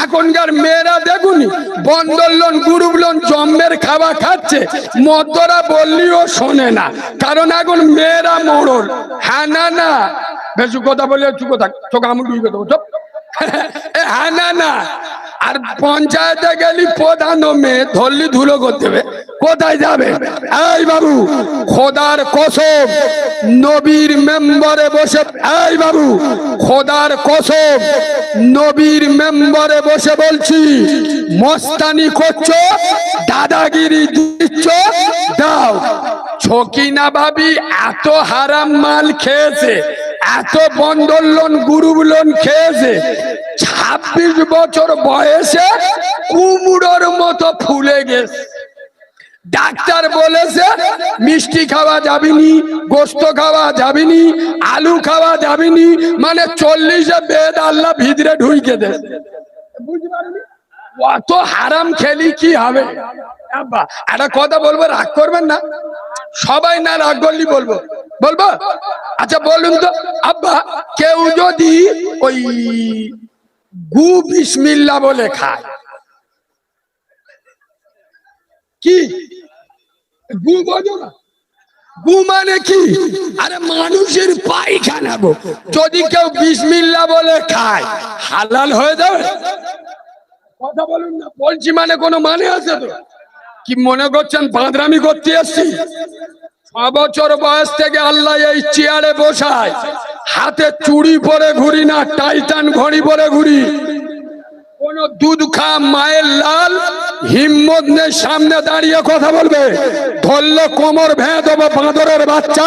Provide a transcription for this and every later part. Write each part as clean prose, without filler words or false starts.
এখনকার মেয়েরা দেখুনি বন্ধন loan group loan জম্মের খাওয়া খাচ্ছে, মদ্যরা বললিও শোনে না, কারণ এখন মেয়েরা মোড়ল। হ্যাঁ না না, বেশি কথা বলে চুপ থাক, চোখ আমি ডুবে দেবো চুপ। হ্যাঁ না না, আর পঞ্চায়েতে গেলি প্রধান মেয়ে ধরলি ধুলো করতে হবে, কোথায় যাবে? এই বাবু খোদার কসম নবীর মেম্বারে বসে, এই বাবু খোদার কসম নবীর মেম্বারে বসে বলছি, মস্তানি করছো, দাদাগিরি দিচ্ছ, দাও। ছকিনা ভাবি এত হারাম মাল খেয়েছে, এত বন্ধন লোন গ্রুপ লোন খেয়েছে, 26 বছর বয়সে কুমড়োর মতো ফুলে গেছে। ডাক্তার বলেছে মিষ্টি খাওয়া যাবেনি, গোস্ত খাওয়া যাবেনি, আলু খাওয়া যাবেনি, মানে 40-এ বেদ আল্লাহ ভিতরে ঢুকে দেয়। বুঝতে পারলি? অত হারাম খেলি কি হবে? আব্বা একটা কথা বলবো, রাগ করবেন না, সবাই না রাগ করলি বলবো, বলবো? আচ্ছা বলুন তো আব্বা, কেউ যদি ওই গু বিসমিল্লাহ বলে খায়, কি গু বোঝো না? গু মানে কি? আরে মানুষের পায়খানা গো। যদি কেউ বিসমিল্লাহ বলে খায় হালাল হয়ে যাবে? কথা বলুন না, বলছি মানে কোনো মানে আছে তো? কি মনে করছেন বাঁদরামি করতে এসছি? 6 বছর বয়স থেকে আল্লাহ এই চেয়ারে বসায়, হাতে চুড়ি পরে ঘুরি না, টাইটান ঘড়ি পরে ঘুরি। কোন দুধ খা মায়ের লাল হিম্মত নেই সামনে দাঁড়িয়ে কথা বলবে, ধরলে কোমর ভেঙে দেবো বাঁদরের বাচ্চা।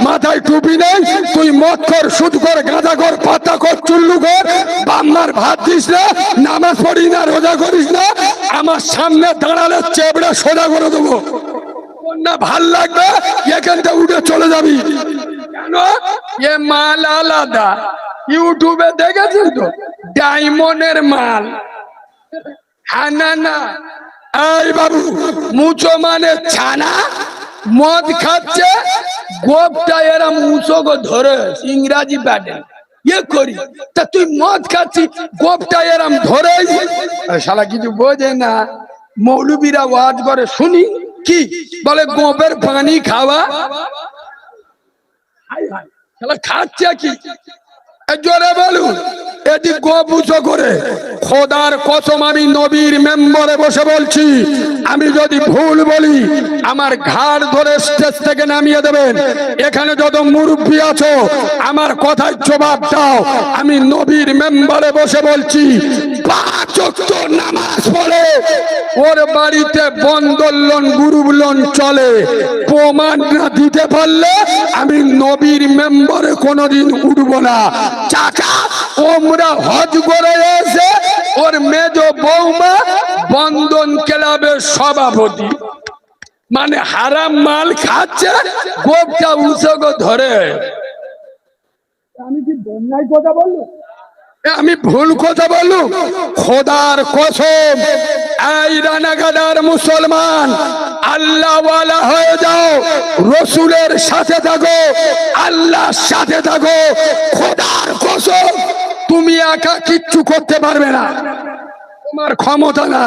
মাথায় টুপি নেই, তুই মদ কর, সুদ কর, গাঁজা কর, পাতা কর, চুল্লু কর, বাম্মার ভাত দিস না, নামাজ পড়ি না, রোজা করিস না, আমার সামনে দাঁড়ালে চেবড়ে সোজা করে দেবো। না ভাল লাগবে এখান থেকে উঠে চলে যাবি। কেন? এ মাল আলাদা, ইউটিউবে দেখেছেন তো, ডায়মন্ডের মাল। হ্যাঁ না না, এই বাবু মুচো মানে ছানা, মদ খাচ্ছে, গোপটা এরা মুচো গো ধরে ইংরাজি প্যাডে ইয়ে করি, তা তুই মদ খাচ্ছি, গোপটা এরাম ধরে, শালা কিছু বোঝে না। মৌলবীরা ওয়াজ করে শুনি, কি বলে গোপের পানি খাওয়া, খাচ্ছে কি? জোরে বলুন, এদিক গোপ উঁচু করে। খোদার কসম আমি নবীর মেম্বারে বসে বলছি, আমি যদি ভুল বলি আমার ঘাড় ধরে স্টেজ থেকে নামিয়ে দেবেন। এখানে যত মুরব্বী আছো আমার কথায় জবাব দাও। আমি নবীর মেম্বারে বসে বলছি, 5 ওয়াক্ত নামাজ পড়ে ওর বাড়িতে বন্ধন লোন গ্রুপ লোন চলে, প্রমাণ না দিতে পারলে আমি নবীর মেম্বারে কোনোদিন উঠবো না। চাচা ওমরা হজ করে এসে ওর মেজ বৌমা বন্ধন ক্লাবের সভাপতি, মানে হারাম মাল খাচ্ছে, গোপটা উঁচু ধরে। আমি কি বন্যায় কথা বললো? আমি ভুল কথা বললু? খোদার কসম, এই রানাগাদার মুসলমান, আল্লাহওয়ালা হয়ে যাও, রসুলের সাথে থাকো, আল্লাহর সাথে থাকো। খোদার কসম তুমি একা কিচ্ছু করতে পারবে না, তোমার ক্ষমতা নাই।